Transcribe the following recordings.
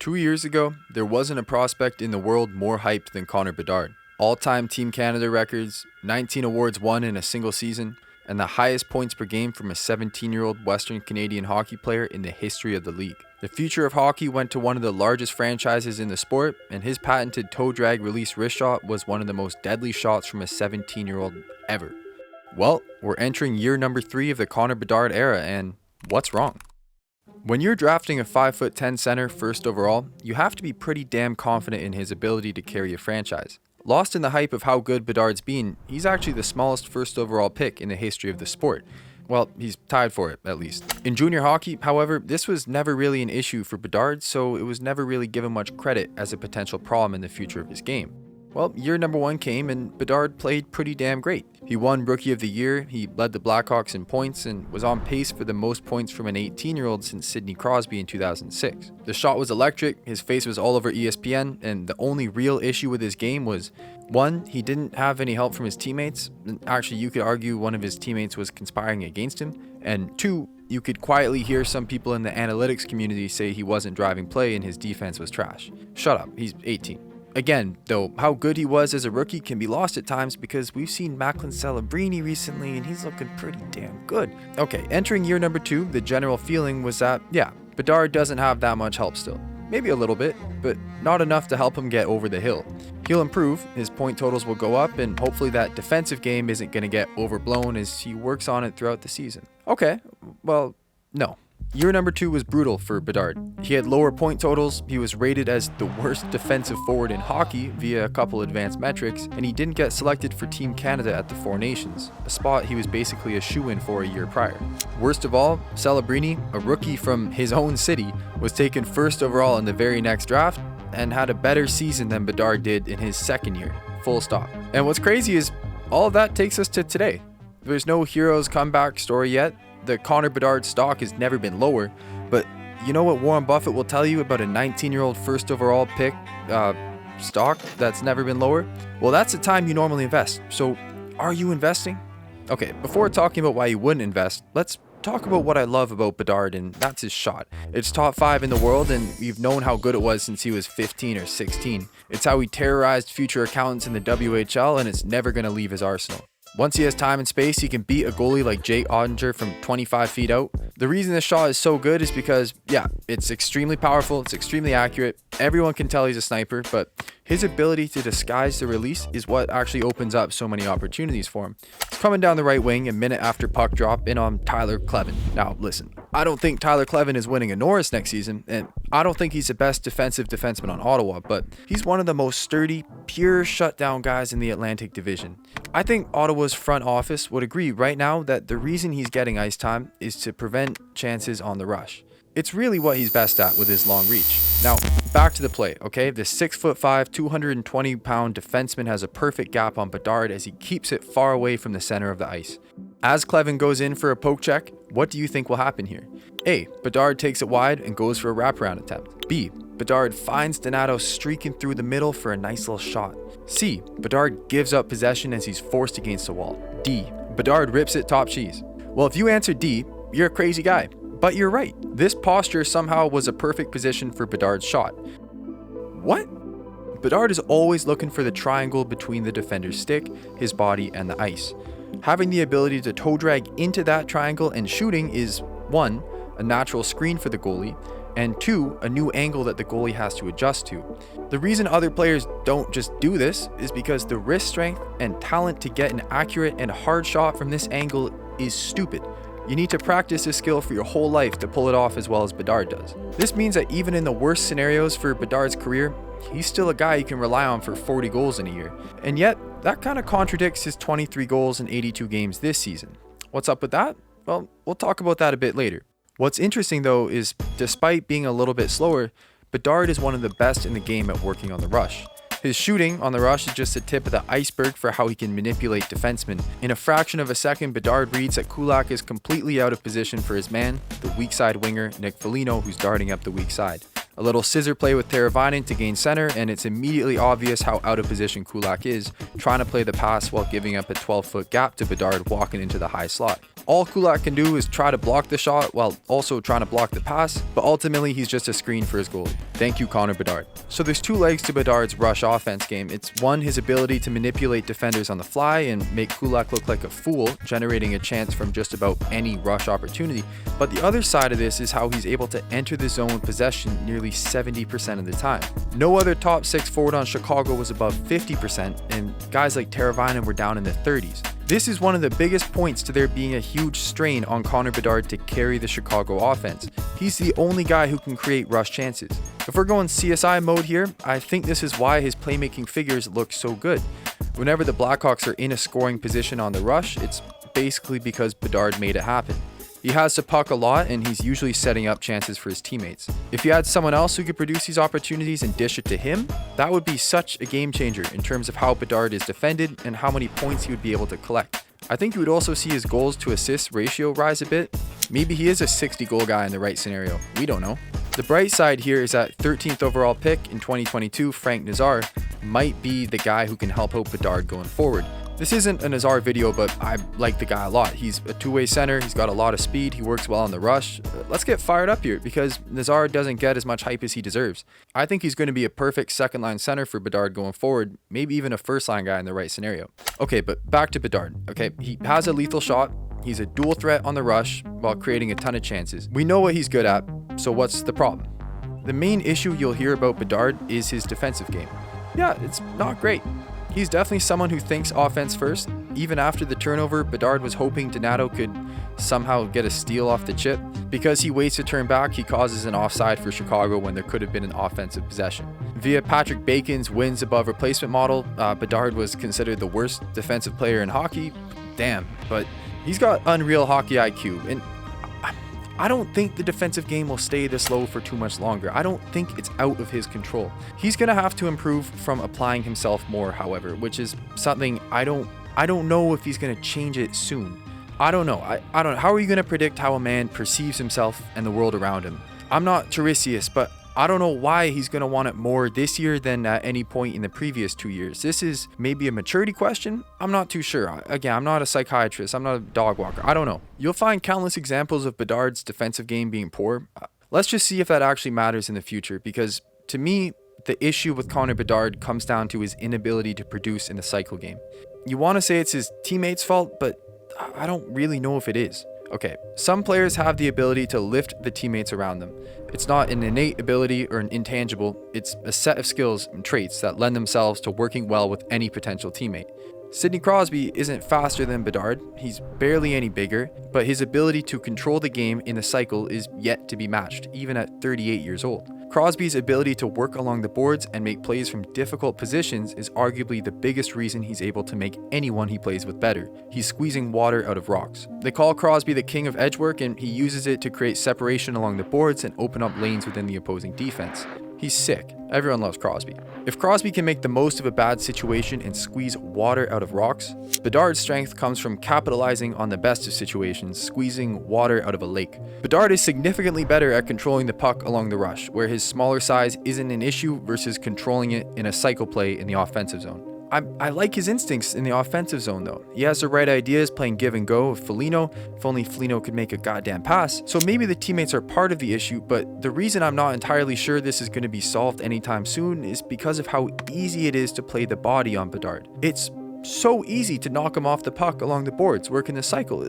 2 years ago, there wasn't a prospect in the world more hyped than Connor Bedard. All-time Team Canada records, 19 awards won in a single season, and the highest points per game from a 17-year-old Western Canadian hockey player in the history of the league. The future of hockey went to one of the largest franchises in the sport, and his patented toe drag release wrist shot was one of the most deadly shots from a 17-year-old ever. Well, we're entering year number 3 of the Connor Bedard era, and what's wrong? When you're drafting a 5'10" center first overall, you have to be pretty damn confident in his ability to carry a franchise. Lost in the hype of how good Bedard's been, he's actually the smallest first overall pick in the history of the sport. Well, he's tied for it, at least. In junior hockey, however, this was never really an issue for Bedard, so it was never really given much credit as a potential problem in the future of his game. Well, year number 1 came and Bedard played pretty damn great. He won Rookie of the Year, he led the Blackhawks in points, and was on pace for the most points from an 18-year-old since Sidney Crosby in 2006. The shot was electric, his face was all over ESPN, and the only real issue with his game was, 1, he didn't have any help from his teammates. Actually, you could argue one of his teammates was conspiring against him. And 2, you could quietly hear some people in the analytics community say he wasn't driving play and his defense was trash. Shut up, he's 18. Again, though, how good he was as a rookie can be lost at times because we've seen Macklin Celebrini recently and he's looking pretty damn good. Okay, entering year number 2, the general feeling was that, Bedard doesn't have that much help still. Maybe a little bit, but not enough to help him get over the hill. He'll improve, his point totals will go up, and hopefully that defensive game isn't going to get overblown as he works on it throughout the season. Okay, well, no. Year number 2 was brutal for Bedard. He had lower point totals, he was rated as the worst defensive forward in hockey via a couple advanced metrics, and he didn't get selected for Team Canada at the Four Nations, a spot he was basically a shoo-in for a year prior. Worst of all, Celebrini, a rookie from his own city, was taken first overall in the very next draft and had a better season than Bedard did in his second year, full stop. And what's crazy is, all of that takes us to today. There's no hero's comeback story yet. The Connor Bedard stock has never been lower, but you know what Warren Buffett will tell you about a 19-year-old first overall pick stock that's never been lower? Well, that's the time you normally invest. So, are you investing? Okay, before talking about why you wouldn't invest, let's talk about what I love about Bedard, and that's his shot. It's top 5 in the world, and we've known how good it was since he was 15 or 16. It's how he terrorized future accountants in the WHL, and it's never going to leave his arsenal. Once he has time and space, he can beat a goalie like Jake Ottinger from 25 feet out. The reason this shot is so good is because, it's extremely powerful, it's extremely accurate. Everyone can tell he's a sniper, but his ability to disguise the release is what actually opens up so many opportunities for him. He's coming down the right wing a minute after puck drop in on Tyler Kleven. Now, listen, I don't think Tyler Kleven is winning a Norris next season, and I don't think he's the best defensive defenseman on Ottawa, but he's one of the most sturdy, pure shutdown guys in the Atlantic Division. I think Ottawa's front office would agree right now that the reason he's getting ice time is to prevent chances on the rush. It's really what he's best at with his long reach. Now, back to the play, okay? The 6'5", 220-pound defenseman has a perfect gap on Bedard as he keeps it far away from the center of the ice. As Kleven goes in for a poke check, what do you think will happen here? A. Bedard takes it wide and goes for a wraparound attempt. B. Bedard finds Donato streaking through the middle for a nice little shot. C. Bedard gives up possession as he's forced against the wall. D. Bedard rips it top cheese. Well, if you answer D, you're a crazy guy. But you're right. This posture somehow was a perfect position for Baddards Shot. What? Bedard is always looking for the triangle between the defender's stick, his body, and the ice. Having the ability to toe drag into that triangle and shooting is 1, a natural screen for the goalie, and 2, a new angle that the goalie has to adjust to. The reason other players don't just do this is because the wrist strength and talent to get an accurate and hard shot from this angle is stupid. You need to practice this skill for your whole life to pull it off as well as Bedard does. This means that even in the worst scenarios for Bedard's career, he's still a guy you can rely on for 40 goals in a year. And yet, that kind of contradicts his 23 goals in 82 games this season. What's up with that? Well, we'll talk about that a bit later. What's interesting though is, despite being a little bit slower, Bedard is one of the best in the game at working on the rush. His shooting on the rush is just the tip of the iceberg for how he can manipulate defensemen. In a fraction of a second, Bedard reads that Kulak is completely out of position for his man, the weak side winger, Nick Foligno, who's darting up the weak side. A little scissor play with Teravainen to gain center, and it's immediately obvious how out of position Kulak is, trying to play the pass while giving up a 12-foot gap to Bedard walking into the high slot. All Kulak can do is try to block the shot while also trying to block the pass, but ultimately he's just a screen for his goalie. Thank you, Connor Bedard. So there's two legs to Bedard's rush offense game. It's one, his ability to manipulate defenders on the fly and make Kulak look like a fool, generating a chance from just about any rush opportunity. But the other side of this is how he's able to enter the zone with possession nearly 70% of the time. No other top 6 forward on Chicago was above 50%, and guys like Teravainen were down in the 30s. This is one of the biggest points to there being a huge strain on Connor Bedard to carry the Chicago offense. He's the only guy who can create rush chances. If we're going CSI mode here, I think this is why his playmaking figures look so good. Whenever the Blackhawks are in a scoring position on the rush, it's basically because Bedard made it happen. He has the puck a lot, and he's usually setting up chances for his teammates. If you had someone else who could produce these opportunities and dish it to him, that would be such a game changer in terms of how Bedard is defended and how many points he would be able to collect. I think you would also see his goals to assists ratio rise a bit. Maybe he is a 60 goal guy in the right scenario. We don't know. The bright side here is that 13th overall pick in 2022, Frank Nazar, might be the guy who can help out Bedard going forward. This isn't a Nazar video, but I like the guy a lot. He's a two-way center, he's got a lot of speed, he works well on the rush. Let's get fired up here because Nazar doesn't get as much hype as he deserves. I think he's going to be a perfect second-line center for Bedard going forward, maybe even a first-line guy in the right scenario. Okay, but back to Bedard. Okay, he has a lethal shot, he's a dual threat on the rush while creating a ton of chances. We know what he's good at, so what's the problem? The main issue you'll hear about Bedard is his defensive game. Yeah, it's not great. He's definitely someone who thinks offense first. Even after the turnover, Bedard was hoping Donato could somehow get a steal off the chip. Because he waits to turn back, he causes an offside for Chicago when there could have been an offensive possession. Via Patrick Bacon's wins above replacement model, Bedard was considered the worst defensive player in hockey. Damn, but he's got unreal hockey IQ, and I don't think the defensive game will stay this low for too much longer. I don't think it's out of his control. He's going to have to improve from applying himself more, however, which is something I don't know if he's going to change it soon. I don't know. I don't know. How are you going to predict how a man perceives himself and the world around him? I'm not Tiresias, but I don't know why he's going to want it more this year than at any point in the previous 2 years. This is maybe a maturity question. I'm not too sure. Again, I'm not a psychiatrist. I'm not a dog walker. I don't know. You'll find countless examples of Bedard's defensive game being poor. Let's just see if that actually matters in the future, because to me, the issue with Connor Bedard comes down to his inability to produce in the cycle game. You want to say it's his teammates' fault, but I don't really know if it is. Okay, some players have the ability to lift the teammates around them. It's not an innate ability or an intangible, it's a set of skills and traits that lend themselves to working well with any potential teammate. Sidney Crosby isn't faster than Bedard, he's barely any bigger, but his ability to control the game in the cycle is yet to be matched, even at 38 years old. Crosby's ability to work along the boards and make plays from difficult positions is arguably the biggest reason he's able to make anyone he plays with better. He's squeezing water out of rocks. They call Crosby the king of edge work, and he uses it to create separation along the boards and open up lanes within the opposing defense. He's sick. Everyone loves Crosby. If Crosby can make the most of a bad situation and squeeze water out of rocks, Bedard's strength comes from capitalizing on the best of situations, squeezing water out of a lake. Bedard is significantly better at controlling the puck along the rush, where his smaller size isn't an issue versus controlling it in a cycle play in the offensive zone. I like his instincts in the offensive zone though. He has the right ideas playing give and go with Foligno, if only Foligno could make a goddamn pass. So maybe the teammates are part of the issue, but the reason I'm not entirely sure this is going to be solved anytime soon is because of how easy it is to play the body on Bedard. It's so easy to knock him off the puck along the boards, working the cycle.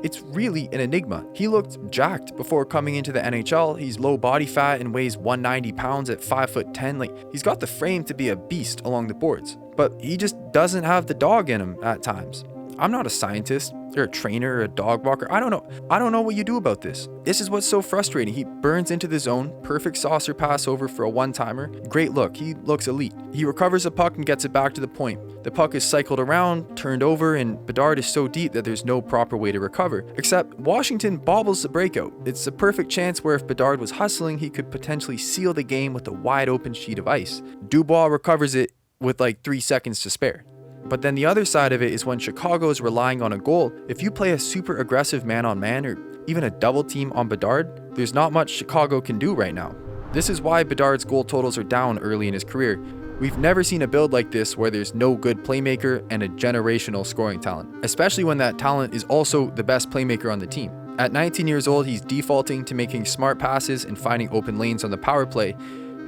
It's really an enigma. He looked jacked before coming into the NHL. He's low body fat and weighs 190 pounds at 5'10". He's got the frame to be a beast along the boards, but he just doesn't have the dog in him at times. I'm not a scientist or a trainer or a dog walker. I don't know what you do about this. This is what's so frustrating. He burns into the zone, perfect saucer pass over for a one-timer. Great look. He looks elite. He recovers the puck and gets it back to the point. The puck is cycled around, turned over, and Bedard is so deep that there's no proper way to recover. Except Washington bobbles the breakout. It's a perfect chance where if Bedard was hustling, he could potentially seal the game with a wide open sheet of ice. Dubois recovers it with 3 seconds to spare. But then the other side of it is when Chicago is relying on a goal. If you play a super aggressive man-on-man or even a double team on Bedard, there's not much Chicago can do right now. This is why Bedard's goal totals are down early in his career. We've never seen a build like this where there's no good playmaker and a generational scoring talent, especially when that talent is also the best playmaker on the team. At 19 years old, he's defaulting to making smart passes and finding open lanes on the power play.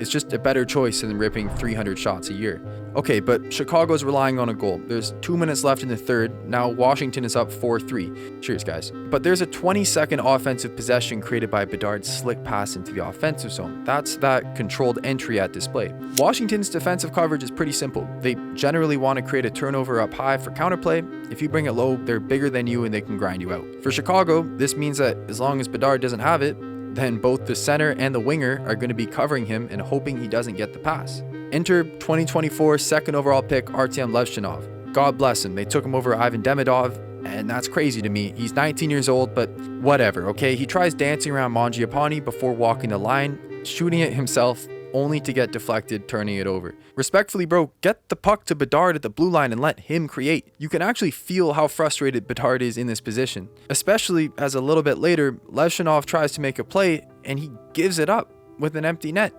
It's just a better choice than ripping 300 shots a year. Okay, but Chicago's relying on a goal. There's 2 minutes left in the third. Now Washington is up 4-3. Cheers, guys. But there's a 20-second offensive possession created by Bedard's slick pass into the offensive zone. That's that controlled entry at display. Washington's defensive coverage is pretty simple. They generally want to create a turnover up high for counterplay. If you bring it low, they're bigger than you and they can grind you out. For Chicago, this means that as long as Bedard doesn't have it, then both the center and the winger are going to be covering him and hoping he doesn't get the pass. Enter 2024 second overall pick Artyom Levshunov. God bless him. They took him over Ivan Demidov, and that's crazy to me. He's 19 years old, but whatever, okay? He tries dancing around Mangiapane before walking the line, shooting it himself, only to get deflected, turning it over. Respectfully, bro, get the puck to Bedard at the blue line and let him create. You can actually feel how frustrated Bedard is in this position, especially as a little bit later, Levshunov tries to make a play and he gives it up with an empty net.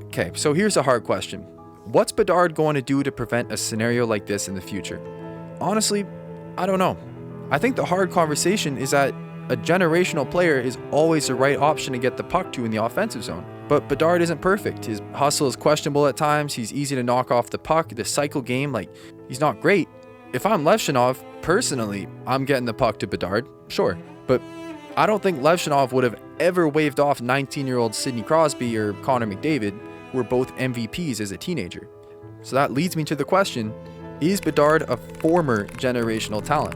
Okay, so here's a hard question. What's Bedard going to do to prevent a scenario like this in the future? Honestly, I don't know. I think the hard conversation is that a generational player is always the right option to get the puck to in the offensive zone. But Bedard isn't perfect. His hustle is questionable at times. He's easy to knock off the puck. The cycle game, he's not great. If I'm Levshunov, personally, I'm getting the puck to Bedard, sure. But I don't think Levshunov would have ever waved off 19-year-old Sidney Crosby or Connor McDavid, who were both MVPs as a teenager. So that leads me to the question, is Bedard a former generational talent?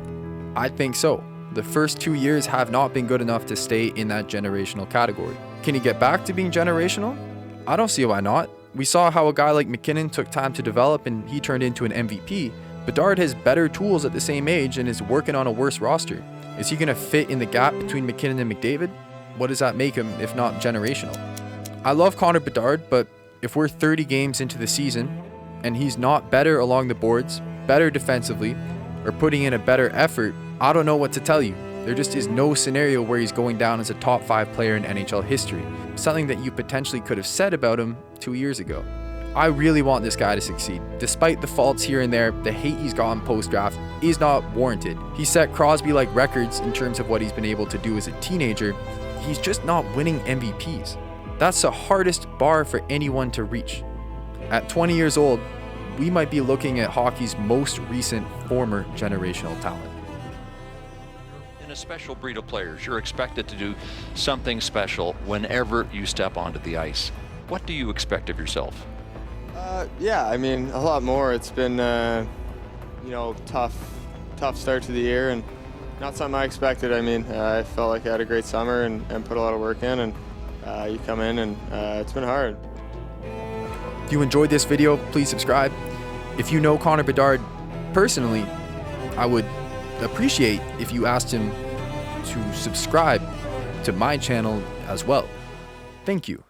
I think so. The first 2 years have not been good enough to stay in that generational category. Can he get back to being generational? I don't see why not. We saw how a guy like McKinnon took time to develop and he turned into an MVP. Bedard has better tools at the same age and is working on a worse roster. Is he going to fit in the gap between McKinnon and McDavid? What does that make him if not generational? I love Connor Bedard, but if we're 30 games into the season and he's not better along the boards, better defensively, or putting in a better effort, I don't know what to tell you. There just is no scenario where he's going down as a top 5 player in NHL history, something that you potentially could have said about him 2 years ago. I really want this guy to succeed. Despite the faults here and there, the hate he's gotten post-draft is not warranted. He set Crosby-like records in terms of what he's been able to do as a teenager. He's just not winning MVPs. That's the hardest bar for anyone to reach. At 20 years old, we might be looking at hockey's most recent former generational talent. In a special breed of players, you're expected to do something special whenever you step onto the ice. What do you expect of yourself? Yeah, I mean, a lot more. It's been, tough start to the year and not something I expected. I mean, I felt like I had a great summer and put a lot of work in, and you come in and it's been hard. If you enjoyed this video, please subscribe. If you know Connor Bedard personally, I would appreciate if you asked him to subscribe to my channel as well. Thank you.